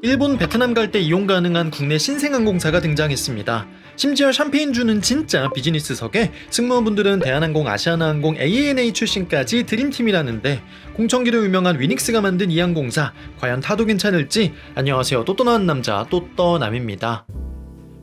일본, 베트남 갈 때 이용 가능한 국내 신생항공사가 등장했습니다. 심지어 샴페인주는 진짜 비즈니스석에 승무원분들은 대한항공, 아시아나항공, ANA 출신까지 드림팀이라는데 공청기로 유명한 위닉스가 만든 이 항공사 과연 타도 괜찮을지. 안녕하세요, 또 떠나는 남자 또떠남입니다.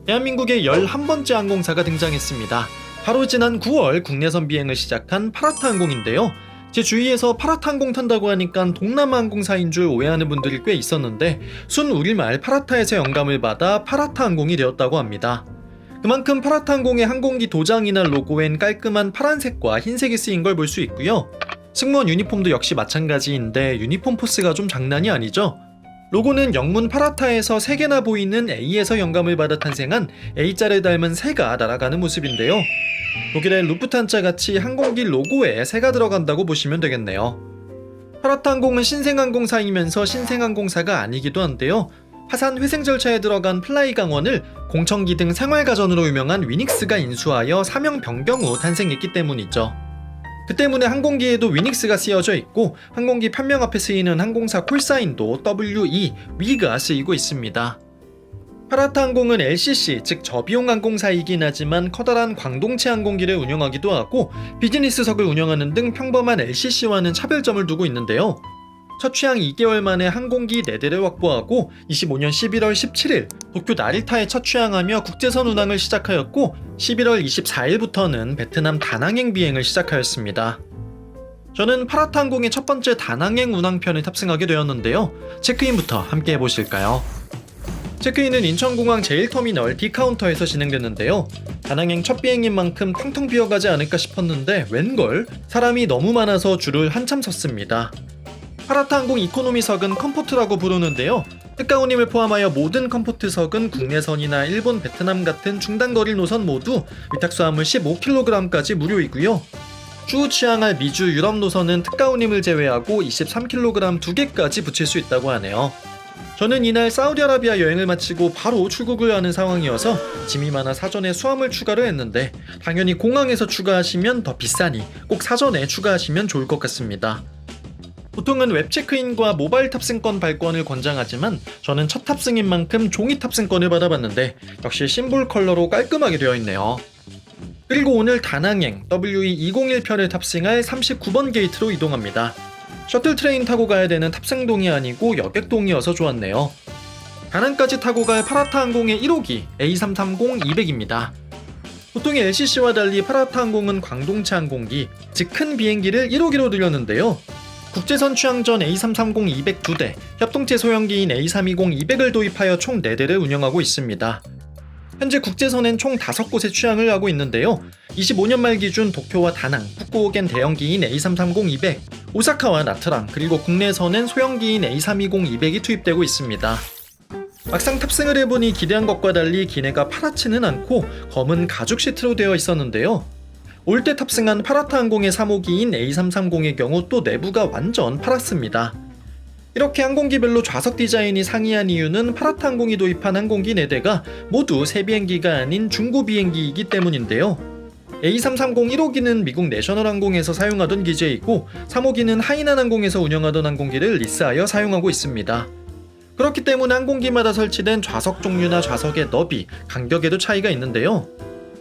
대한민국의 11번째 항공사가 등장했습니다. 바로 지난 9월 국내선 비행을 시작한 파라타항공인데요. 제 주위에서 파라타항공 탄다고 하니까 동남아 항공사인 줄 오해하는 분들이 꽤 있었는데 순 우리말 파라타에서 영감을 받아 파라타항공이 되었다고 합니다. 그만큼 파라타항공의 항공기 도장이나 로고엔 깔끔한 파란색과 흰색이 쓰인 걸 볼 수 있고요. 승무원 유니폼도 역시 마찬가지인데 유니폼 포스가 좀 장난이 아니죠. 로고는 영문 파라타에서 3개나 보이는 A에서 영감을 받아 탄생한 A자를 닮은 새가 날아가는 모습인데요. 독일의 루프탄자 같이 항공기 로고에 새가 들어간다고 보시면 되겠네요. 파라타항공은 신생항공사이면서 신생항공사가 아니기도 한데요. 파산 회생 절차에 들어간 플라이 강원을 공청기 등 생활가전으로 유명한 위닉스가 인수하여 사명 변경 후 탄생했기 때문이죠. 그 때문에 항공기에도 위닉스가 쓰여져 있고 항공기 편명 앞에 쓰이는 항공사 콜사인도 WE, 위가 쓰이고 있습니다. 파라타항공은 LCC, 즉 저비용 항공사이긴 하지만 커다란 광동체 항공기를 운영하기도 하고 비즈니스석을 운영하는 등 평범한 LCC와는 차별점을 두고 있는데요. 첫 취항 2개월 만에 항공기 4대를 확보하고 25년 11월 17일 도쿄 나리타에 첫 취항하며 국제선 운항을 시작하였고 11월 24일부터는 베트남 다낭행 비행을 시작하였습니다. 저는 파라타항공의 첫 번째 다낭행 운항편을 탑승하게 되었는데요. 체크인부터 함께 해보실까요? 체크인은 인천공항 제1터미널 D카운터에서 진행됐는데요. 다낭행 첫 비행인 만큼 텅텅 비어가지 않을까 싶었는데 웬걸 사람이 너무 많아서 줄을 한참 섰습니다. 파라타항공 이코노미석은 컴포트라고 부르는데요. 특가운임을 포함하여 모든 컴포트석은 국내선이나 일본, 베트남 같은 중단거리 노선 모두 위탁수화물 15kg까지 무료이고요. 추후 취항할 미주, 유럽 노선은 특가운임을 제외하고 23kg 2개까지 붙일 수 있다고 하네요. 저는 이날 사우디아라비아 여행을 마치고 바로 출국을 하는 상황이어서 짐이 많아 사전에 수화물 추가를 했는데 당연히 공항에서 추가하시면 더 비싸니 꼭 사전에 추가하시면 좋을 것 같습니다. 보통은 웹 체크인과 모바일 탑승권 발권을 권장하지만 저는 첫 탑승인 만큼 종이 탑승권을 받아봤는데 역시 심볼 컬러로 깔끔하게 되어 있네요. 그리고 오늘 다낭행 WE201편을 탑승할 39번 게이트로 이동합니다. 셔틀 트레인 타고 가야 되는 탑승동이 아니고 여객동이어서 좋았네요. 다낭까지 타고 갈 파라타항공의 1호기 A330-200입니다. 보통의 LCC와 달리 파라타항공은 광동체 항공기, 즉 큰 비행기를 1호기로 들였는데요. 국제선 취항 전 A330-200 2대, 협동체 소형기인 A320-200을 도입하여 총 4대를 운영하고 있습니다. 현재 국제선엔 총 5곳에 취항을 하고 있는데요. 25년 말 기준 도쿄와 다낭, 후쿠오겐 대형기인 A330-200, 오사카와 나트랑, 그리고 국내선엔 소형기인 A320-200이 투입되고 있습니다. 막상 탑승을 해보니 기대한 것과 달리 기내가 파랗지는 않고 검은 가죽 시트로 되어 있었는데요. 올 때 탑승한 파라타항공의 3호기인 A330의 경우 또 내부가 완전 파랗습니다. 이렇게 항공기별로 좌석 디자인이 상이한 이유는 파라타항공이 도입한 항공기 4대가 모두 새 비행기가 아닌 중고 비행기이기 때문인데요. A330 1호기는 미국 내셔널 항공에서 사용하던 기제이고 3호기는 하이난 항공에서 운영하던 항공기를 리스하여 사용하고 있습니다. 그렇기 때문에 항공기마다 설치된 좌석 종류나 좌석의 너비, 간격에도 차이가 있는데요.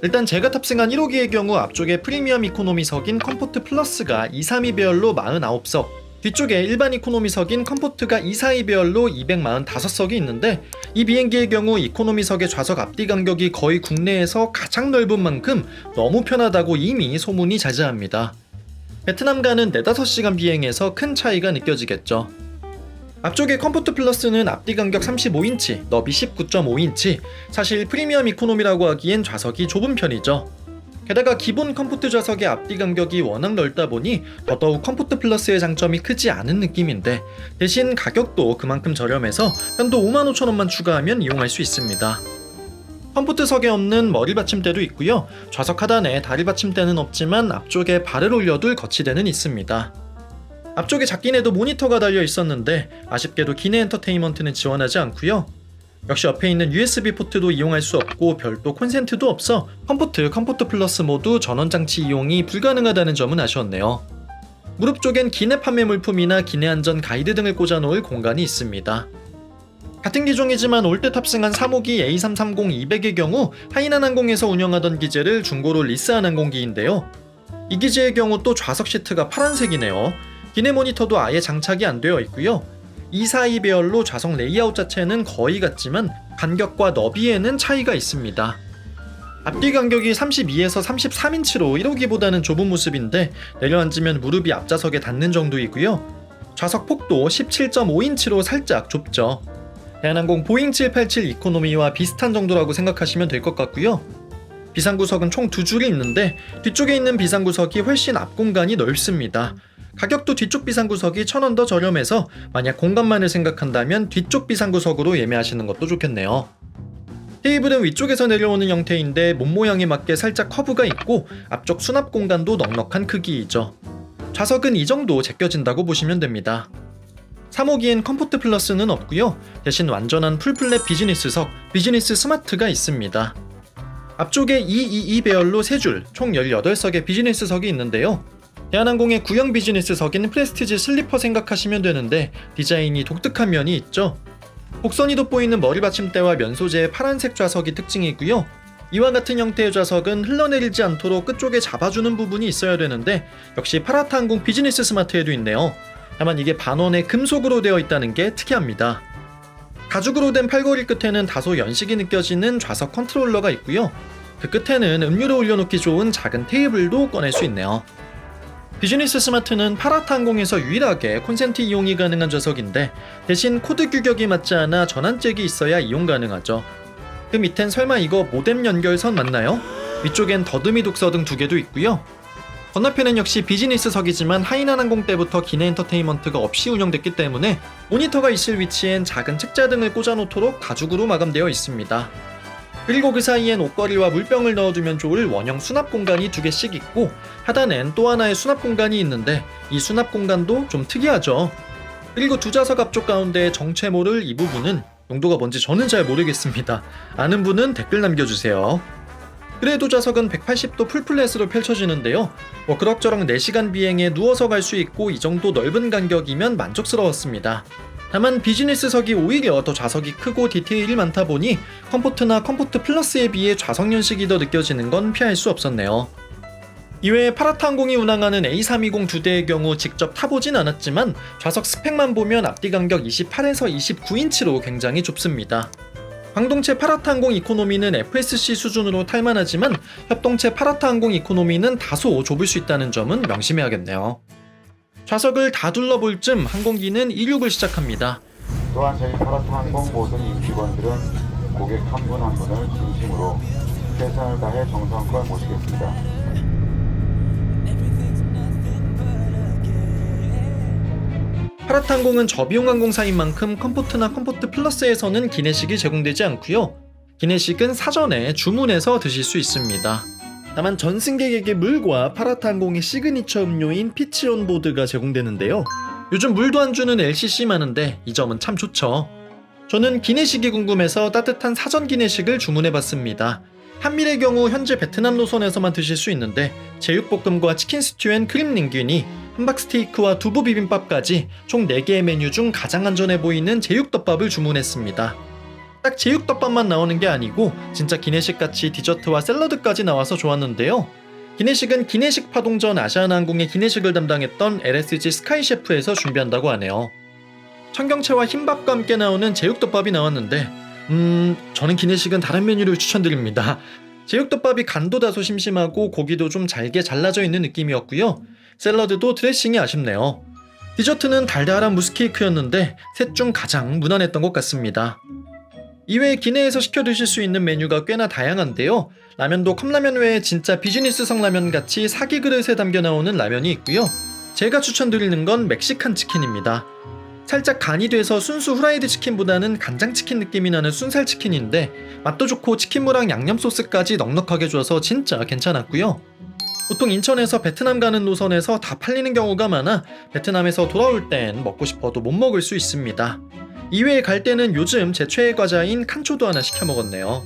일단 제가 탑승한 1호기의 경우 앞쪽에 프리미엄 이코노미석인 컴포트 플러스가 232배열로 49석, 뒤쪽에 일반 이코노미석인 컴포트가 242배열로 245석이 있는데 이 비행기의 경우 이코노미석의 좌석 앞뒤 간격이 거의 국내에서 가장 넓은 만큼 너무 편하다고 이미 소문이 자자합니다. 베트남 가는 4-5시간 비행에서 큰 차이가 느껴지겠죠. 앞쪽의 컴포트 플러스는 앞뒤 간격 35인치, 너비 19.5인치, 사실 프리미엄 이코노미라고 하기엔 좌석이 좁은 편이죠. 게다가 기본 컴포트 좌석의 앞뒤 간격이 워낙 넓다 보니 더더욱 컴포트 플러스의 장점이 크지 않은 느낌인데 대신 가격도 그만큼 저렴해서 편도 55,000원만 추가하면 이용할 수 있습니다. 컴포트석에 없는 머리 받침대도 있고요. 좌석 하단에 다리 받침대는 없지만 앞쪽에 발을 올려둘 거치대는 있습니다. 앞쪽에 작기내도 모니터가 달려 있었는데 아쉽게도 기내 엔터테인먼트는 지원하지 않고요. 역시 옆에 있는 USB 포트도 이용할 수 없고 별도 콘센트도 없어 컴포트 플러스 모두 전원장치 이용이 불가능하다는 점은 아쉬웠네요. 무릎 쪽엔 기내 판매 물품이나 기내 안전 가이드 등을 꽂아놓을 공간이 있습니다. 같은 기종이지만 올 때 탑승한 3호기 A330-200의 경우 하이난항공에서 운영하던 기제를 중고로 리스한 항공기인데요. 이 기제의 경우 또 좌석 시트가 파란색이네요. 기내 모니터도 아예 장착이 안 되어 있고요. 242 배열로 좌석 레이아웃 자체는 거의 같지만 간격과 너비에는 차이가 있습니다. 앞뒤 간격이 32에서 33인치로 1호기보다는 좁은 모습인데 내려앉으면 무릎이 앞좌석에 닿는 정도이고요. 좌석 폭도 17.5인치로 살짝 좁죠. 대한항공 보잉 787 이코노미와 비슷한 정도라고 생각하시면 될 것 같고요. 비상구석은 총 2줄이 있는데 뒤쪽에 있는 비상구석이 훨씬 앞 공간이 넓습니다. 가격도 뒤쪽 비상구석이 1,000원 더 저렴해서 만약 공간만을 생각한다면 뒤쪽 비상구석으로 예매하시는 것도 좋겠네요. 테이블은 위쪽에서 내려오는 형태인데 몸 모양에 맞게 살짝 커브가 있고 앞쪽 수납 공간도 넉넉한 크기이죠. 좌석은 이 정도 제껴진다고 보시면 됩니다. 3호기엔 컴포트 플러스는 없고요. 대신 완전한 풀플랫 비즈니스석, 비즈니스 스마트가 있습니다. 앞쪽에 222 배열로 3줄, 총 18석의 비즈니스석이 있는데요. 대한항공의 구형 비즈니스석인 프레스티지 슬리퍼 생각하시면 되는데 디자인이 독특한 면이 있죠. 곡선이 돋보이는 머리 받침대와 면 소재의 파란색 좌석이 특징이고요. 이와 같은 형태의 좌석은 흘러내리지 않도록 끝쪽에 잡아주는 부분이 있어야 되는데 역시 파라타항공 비즈니스 스마트에도 있네요. 다만 이게 반원의 금속으로 되어 있다는 게 특이합니다. 가죽으로 된 팔걸이 끝에는 다소 연식이 느껴지는 좌석 컨트롤러가 있고요. 그 끝에는 음료를 올려놓기 좋은 작은 테이블도 꺼낼 수 있네요. 비즈니스 스마트는 파라타항공에서 유일하게 콘센트 이용이 가능한 좌석인데 대신 코드 규격이 맞지 않아 전환잭이 있어야 이용 가능하죠. 그 밑엔 설마 이거 모뎀 연결선 맞나요? 위쪽엔 더듬이 독서 등 2개도 있고요. 건너편은 역시 비즈니스석이지만 하이난항공 때부터 기내 엔터테인먼트가 없이 운영됐기 때문에 모니터가 있을 위치엔 작은 책자 등을 꽂아놓도록 가죽으로 마감되어 있습니다. 그리고 그 사이엔 옷걸이와 물병을 넣어두면 좋을 원형 수납 공간이 2개씩 있고 하단엔 또 하나의 수납 공간이 있는데 이 수납 공간도 좀 특이하죠. 그리고 두 좌석 앞쪽 가운데에 정체 모를 이 부분은 용도가 뭔지 저는 잘 모르겠습니다. 아는 분은 댓글 남겨주세요. 그래도 좌석은 180도 풀플랫으로 펼쳐지는데요. 그럭저럭 4시간 비행에 누워서 갈 수 있고 이 정도 넓은 간격이면 만족스러웠습니다. 다만 비즈니스석이 오히려 더 좌석이 크고 디테일이 많다 보니 컴포트나 컴포트 플러스에 비해 좌석 연식이 더 느껴지는 건 피할 수 없었네요. 이외에 파라타항공이 운항하는 A320 2대의 경우 직접 타보진 않았지만 좌석 스펙만 보면 앞뒤 간격 28에서 29인치로 굉장히 좁습니다. 광동체 파라타항공 이코노미는 FSC 수준으로 탈만하지만 협동체 파라타항공 이코노미는 다소 좁을 수 있다는 점은 명심해야겠네요. 좌석을 다 둘러볼 쯤 항공기는 이륙을 시작합니다. 또한 저희 파라타항공 모든 임직원들은 고객 한 분 한 분을 진심으로 최선을 다해 정성껏 모시겠습니다. 파라타항공은 저비용 항공사인 만큼 컴포트나 컴포트 플러스에서는 기내식이 제공되지 않고요. 기내식은 사전에 주문해서 드실 수 있습니다. 다만 전승객에게 물과 파라타항공의 시그니처 음료인 피치 온보드가 제공되는데요. 요즘 물도 안 주는 LCC 많은데 이 점은 참 좋죠. 저는 기내식이 궁금해서 따뜻한 사전 기내식을 주문해봤습니다. 한밀의 경우 현재 베트남 노선에서만 드실 수 있는데 제육볶음과 치킨 스튜 앤 크림 링균이 함박스테이크와 두부 비빔밥까지 총 4개의 메뉴 중 가장 안전해 보이는 제육덮밥을 주문했습니다. 딱 제육덮밥만 나오는 게 아니고 진짜 기내식같이 디저트와 샐러드까지 나와서 좋았는데요. 기내식은 기내식 파동 전 아시아나항공의 기내식을 담당했던 LSG 스카이셰프에서 준비한다고 하네요. 청경채와 흰밥과 함께 나오는 제육덮밥이 나왔는데 저는 기내식은 다른 메뉴를 추천드립니다. 제육덮밥이 간도 다소 심심하고 고기도 좀 잘게 잘라져 있는 느낌이었고요. 샐러드도 드레싱이 아쉽네요. 디저트는 달달한 무스케이크였는데 셋 중 가장 무난했던 것 같습니다. 이외에 기내에서 시켜 드실 수 있는 메뉴가 꽤나 다양한데요. 라면도 컵라면 외에 진짜 비즈니스성 라면같이 사기 그릇에 담겨 나오는 라면이 있고요. 제가 추천드리는 건 멕시칸 치킨입니다. 살짝 간이 돼서 순수 후라이드 치킨보다는 간장치킨 느낌이 나는 순살 치킨인데 맛도 좋고 치킨무랑 양념 소스까지 넉넉하게 줘서 진짜 괜찮았고요. 보통 인천에서 베트남 가는 노선에서 다 팔리는 경우가 많아 베트남에서 돌아올 땐 먹고 싶어도 못 먹을 수 있습니다. 이외에 갈 때는 요즘 제 최애 과자인 칸초도 하나 시켜 먹었네요.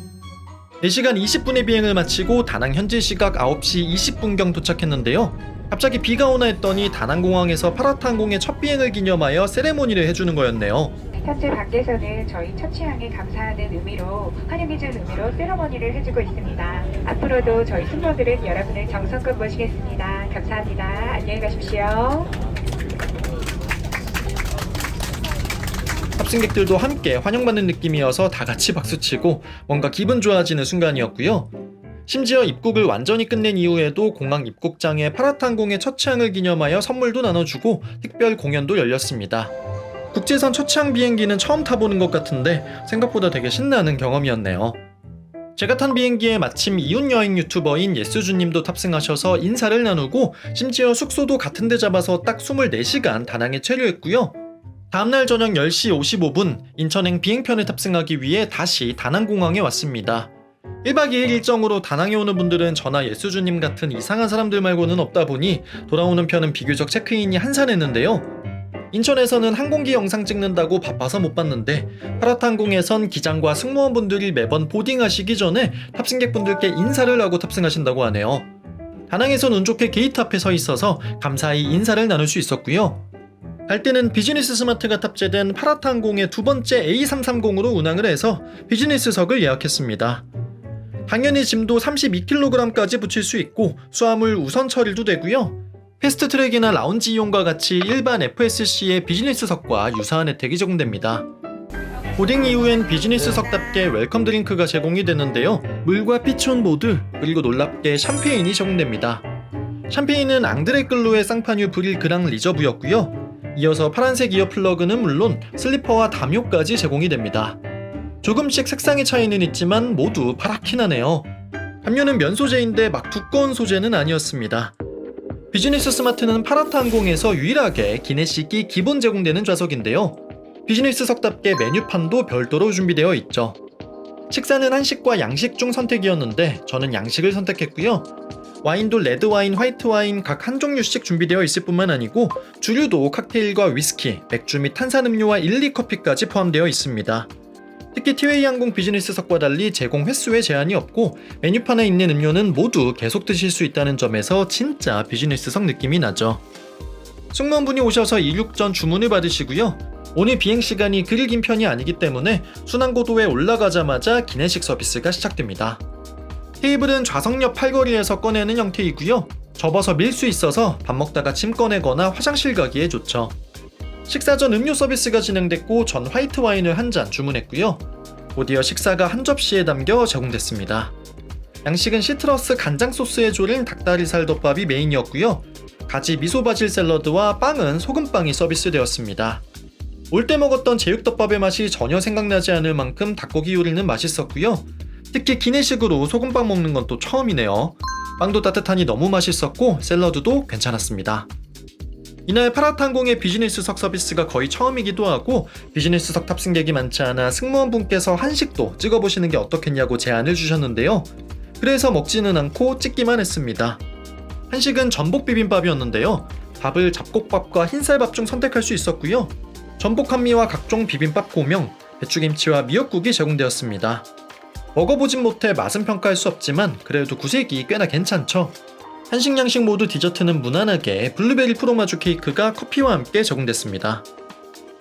4시간 20분의 비행을 마치고 다낭 현지 시각 9시 20분경 도착했는데요. 갑자기 비가 오나 했더니 다낭공항에서 파라타항공의 첫 비행을 기념하여 세레모니를 해주는 거였네요. 현재 밖에서는 저희 첫 취향에 감사하는 의미로 환영해준 의미로 세러머니를 해주고 있습니다. 앞으로도 저희 승무원들은 여러분을 정성껏 모시겠습니다. 감사합니다. 안녕히 가십시오. 탑승객들도 함께 환영받는 느낌이어서 다 같이 박수치고 뭔가 기분 좋아지는 순간이었고요. 심지어 입국을 완전히 끝낸 이후에도 공항 입국장에 파라타항공의 첫 취항을 기념하여 선물도 나눠주고 특별 공연도 열렸습니다. 국제선 첫 취항 비행기는 처음 타보는 것 같은데 생각보다 되게 신나는 경험이었네요. 제가 탄 비행기에 마침 이웃 여행 유튜버인 예스주님도 탑승하셔서 인사를 나누고 심지어 숙소도 같은 데 잡아서 딱 24시간 다낭에 체류했고요. 다음날 저녁 10시 55분 인천행 비행편에 탑승하기 위해 다시 다낭공항에 왔습니다. 1박 2일 일정으로 다낭에 오는 분들은 저나 예수주님 같은 이상한 사람들 말고는 없다 보니 돌아오는 편은 비교적 체크인이 한산했는데요. 인천에서는 항공기 영상 찍는다고 바빠서 못 봤는데 파라타항공에선 기장과 승무원분들이 매번 보딩하시기 전에 탑승객분들께 인사를 하고 탑승하신다고 하네요. 다낭에선 운 좋게 게이트 앞에 서 있어서 감사히 인사를 나눌 수 있었고요. 갈 때는 비즈니스 스마트가 탑재된 파라타항공의 두 번째 A330으로 운항을 해서 비즈니스석을 예약했습니다. 당연히 짐도 32kg까지 붙일 수 있고 수화물 우선 처리도 되고요. 패스트트랙이나 라운지 이용과 같이 일반 FSC의 비즈니스석과 유사한 혜택이 제공됩니다. 보딩 이후엔 비즈니스석답게 웰컴 드링크가 제공이 되는데요. 물과 피촌 모드 그리고 놀랍게 샴페인이 제공됩니다. 샴페인은 앙드레 끌로의 쌍파뉴 브릴 그랑 리저브였고요. 이어서 파란색 이어 플러그는 물론 슬리퍼와 담요까지 제공이 됩니다. 조금씩 색상의 차이는 있지만 모두 파랗긴 하네요. 담요는 면 소재인데 막 두꺼운 소재는 아니었습니다. 비즈니스 스마트는 파라타항공에서 유일하게 기내식이 기본 제공되는 좌석인데요. 비즈니스석답게 메뉴판도 별도로 준비되어 있죠. 식사는 한식과 양식 중 선택이었는데 저는 양식을 선택했고요. 와인도 레드와인, 화이트와인 각 한 종류씩 준비되어 있을 뿐만 아니고 주류도 칵테일과 위스키, 맥주 및 탄산음료와 일리 커피까지 포함되어 있습니다. 특히 티웨이 항공 비즈니스석과 달리 제공 횟수에 제한이 없고 메뉴판에 있는 음료는 모두 계속 드실 수 있다는 점에서 진짜 비즈니스석 느낌이 나죠. 승무원분이 오셔서 이륙 전 주문을 받으시고요. 오늘 비행시간이 그리 긴 편이 아니기 때문에 순항고도에 올라가자마자 기내식 서비스가 시작됩니다. 테이블은 좌석 옆 팔걸이에서 꺼내는 형태이고요. 접어서 밀 수 있어서 밥 먹다가 짐 꺼내거나 화장실 가기에 좋죠. 식사 전 음료 서비스가 진행됐고 전 화이트 와인을 한 잔 주문했고요. 곧이어 식사가 한 접시에 담겨 제공됐습니다. 양식은 시트러스 간장 소스에 졸인 닭다리살 덮밥이 메인이었고요. 가지 미소 바질 샐러드와 빵은 소금빵이 서비스되었습니다. 올 때 먹었던 제육덮밥의 맛이 전혀 생각나지 않을 만큼 닭고기 요리는 맛있었고요. 특히 기내식으로 소금빵 먹는 건 또 처음이네요. 빵도 따뜻하니 너무 맛있었고 샐러드도 괜찮았습니다. 이날 파라타항공의 비즈니스석 서비스가 거의 처음이기도 하고 비즈니스석 탑승객이 많지 않아 승무원분께서 한식도 찍어보시는 게 어떻겠냐고 제안을 주셨는데요. 그래서 먹지는 않고 찍기만 했습니다. 한식은 전복 비빔밥이었는데요. 밥을 잡곡밥과 흰쌀밥 중 선택할 수 있었고요. 전복 한미와 각종 비빔밥 고명, 배추김치와 미역국이 제공되었습니다. 먹어보진 못해 맛은 평가할 수 없지만 그래도 구색이 꽤나 괜찮죠. 한식 양식 모두 디저트는 무난하게 블루베리 프로마주 케이크가 커피와 함께 제공됐습니다.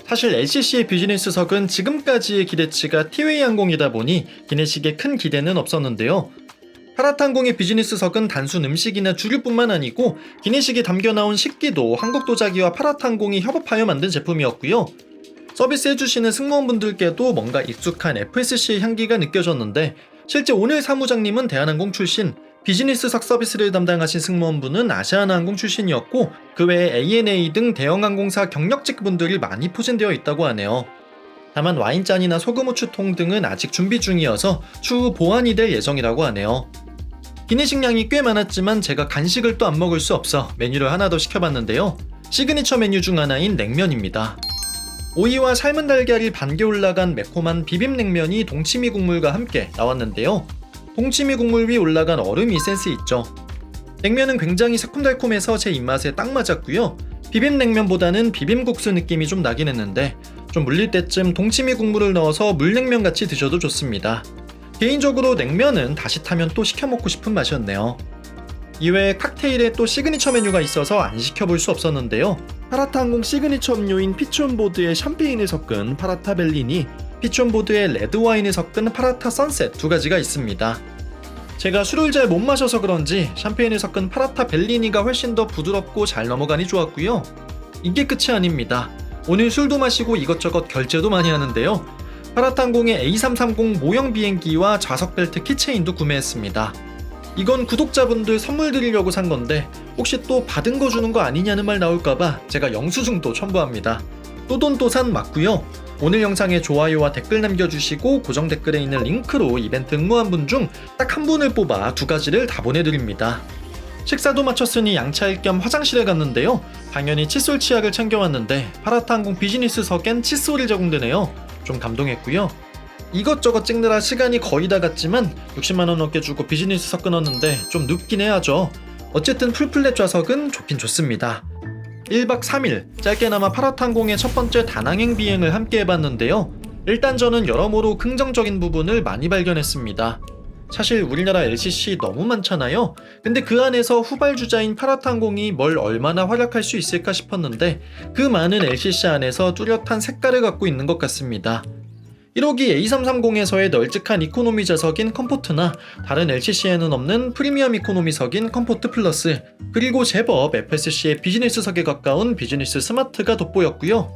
사실 LCC의 비즈니스석은 지금까지의 기대치가 티웨이 항공이다 보니 기내식에 큰 기대는 없었는데요. 파라타항공의 비즈니스석은 단순 음식이나 주류뿐만 아니고 기내식이 담겨 나온 식기도 한국도자기와 파라타항공이 협업하여 만든 제품이었고요. 서비스 해주시는 승무원분들께도 뭔가 익숙한 FSC의 향기가 느껴졌는데 실제 오늘 사무장님은 대한항공 출신, 비즈니스석 서비스를 담당하신 승무원분은 아시아나항공 출신이었고 그 외에 ANA 등 대형항공사 경력직 분들이 많이 포진되어 있다고 하네요. 다만 와인잔이나 소금후추통 등은 아직 준비 중이어서 추후 보완이 될 예정이라고 하네요. 기내식량이 꽤 많았지만 제가 간식을 또 안 먹을 수 없어 메뉴를 하나 더 시켜봤는데요. 시그니처 메뉴 중 하나인 냉면입니다. 오이와 삶은 달걀이 반개 올라간 매콤한 비빔냉면이 동치미 국물과 함께 나왔는데요. 동치미 국물 위 올라간 얼음이 센스 있죠. 냉면은 굉장히 새콤달콤해서 제 입맛에 딱 맞았고요. 비빔냉면보다는 비빔국수 느낌이 좀 나긴 했는데 좀 물릴 때쯤 동치미 국물을 넣어서 물냉면 같이 드셔도 좋습니다. 개인적으로 냉면은 다시 타면 또 시켜 먹고 싶은 맛이었네요. 이외에 칵테일에 또 시그니처 메뉴가 있어서 안 시켜볼 수 없었는데요. 파라타 항공 시그니처 음료인 피치온보드에 샴페인을 섞은 파라타 벨리니, 피치온보드에 레드와인을 섞은 파라타 선셋 두 가지가 있습니다. 제가 술을 잘 못 마셔서 그런지 샴페인을 섞은 파라타 벨리니가 훨씬 더 부드럽고 잘 넘어가니 좋았고요. 이게 끝이 아닙니다. 오늘 술도 마시고 이것저것 결제도 많이 하는데요. 파라타 항공의 A330 모형 비행기와 좌석 벨트 키체인도 구매했습니다. 이건 구독자분들 선물 드리려고 산 건데 혹시 또 받은 거 주는 거 아니냐는 말 나올까봐 제가 영수증도 첨부합니다. 또돈또산 맞고요. 오늘 영상에 좋아요와 댓글 남겨주시고 고정 댓글에 있는 링크로 이벤트 응모한 분 중 딱 한 분을 뽑아 두 가지를 다 보내드립니다. 식사도 마쳤으니 양차할 겸 화장실에 갔는데요. 당연히 칫솔 치약을 챙겨왔는데 파라타 항공 비즈니스석엔 칫솔이 제공되네요. 좀 감동했고요. 이것저것 찍느라 시간이 거의 다 갔지만 60만원 넘게 주고 비즈니스석 끊었는데 좀 눕긴 해야죠. 어쨌든 풀플랫 좌석은 좋긴 좋습니다. 1박 3일 짧게나마 파라타 항공의 첫 번째 다낭행 비행을 함께 해봤는데요. 일단 저는 여러모로 긍정적인 부분을 많이 발견했습니다. 사실 우리나라 LCC 너무 많잖아요. 근데 그 안에서 후발주자인 파라타 항공이 뭘 얼마나 활약할 수 있을까 싶었는데 그 많은 LCC 안에서 뚜렷한 색깔을 갖고 있는 것 같습니다. 1호기 A330에서의 널찍한 이코노미 좌석인 컴포트나 다른 LCC에는 없는 프리미엄 이코노미석인 컴포트 플러스, 그리고 제법 FSC의 비즈니스석에 가까운 비즈니스 스마트가 돋보였고요.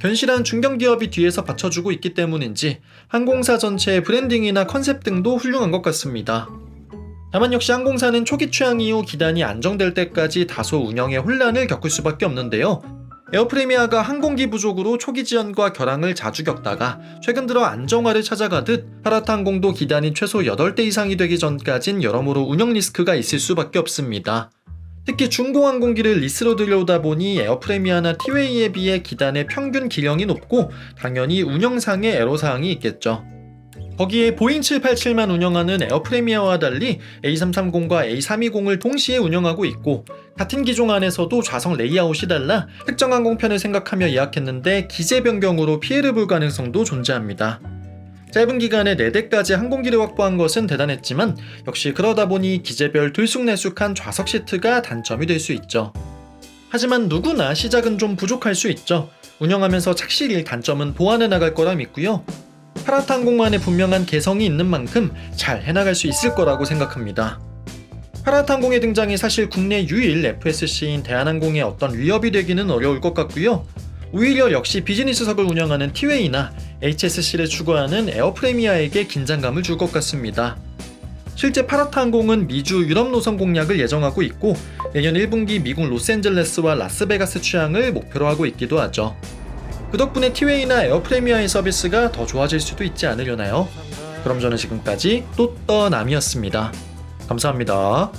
견실한 중견기업이 뒤에서 받쳐주고 있기 때문인지 항공사 전체의 브랜딩이나 컨셉 등도 훌륭한 것 같습니다. 다만 역시 항공사는 초기 취항 이후 기단이 안정될 때까지 다소 운영에 혼란을 겪을 수밖에 없는데요. 에어프레미아가 항공기 부족으로 초기 지연과 결항을 자주 겪다가 최근 들어 안정화를 찾아가듯 파라타 항공도 기단이 최소 8대 이상이 되기 전까진 여러모로 운영 리스크가 있을 수밖에 없습니다. 특히 중공항공기를 리스로 들여오다 보니 에어프레미아나 티웨이에 비해 기단의 평균 기령이 높고 당연히 운영상의 애로사항이 있겠죠. 거기에 보잉 787만 운영하는 에어프레미아와 달리 A330과 A320을 동시에 운영하고 있고 같은 기종 안에서도 좌석 레이아웃이 달라 특정 항공편을 생각하며 예약했는데 기재 변경으로 피해를 볼 가능성도 존재합니다. 짧은 기간에 4대까지 항공기를 확보한 것은 대단했지만 역시 그러다 보니 기재별 들쑥날쑥한 좌석 시트가 단점이 될 수 있죠. 하지만 누구나 시작은 좀 부족할 수 있죠. 운영하면서 착실히 단점은 보완해 나갈 거라 믿고요. 파라타 항공만의 분명한 개성이 있는 만큼 잘 해나갈 수 있을 거라고 생각합니다. 파라타 항공의 등장이 사실 국내 유일 FSC인 대한항공의 어떤 위협이 되기는 어려울 것 같고요. 오히려 역시 비즈니스석을 운영하는 티웨이나 HSC를 추구하는 에어프레미아에게 긴장감을 줄 것 같습니다. 실제 파라타 항공은 미주 유럽 노선 공략을 예정하고 있고 내년 1분기 미국 로스앤젤레스와 라스베가스 취항을 목표로 하고 있기도 하죠. 그 덕분에 티웨이나 에어프레미아의 서비스가 더 좋아질 수도 있지 않으려나요? 그럼 저는 지금까지 또떠남이었습니다. 감사합니다.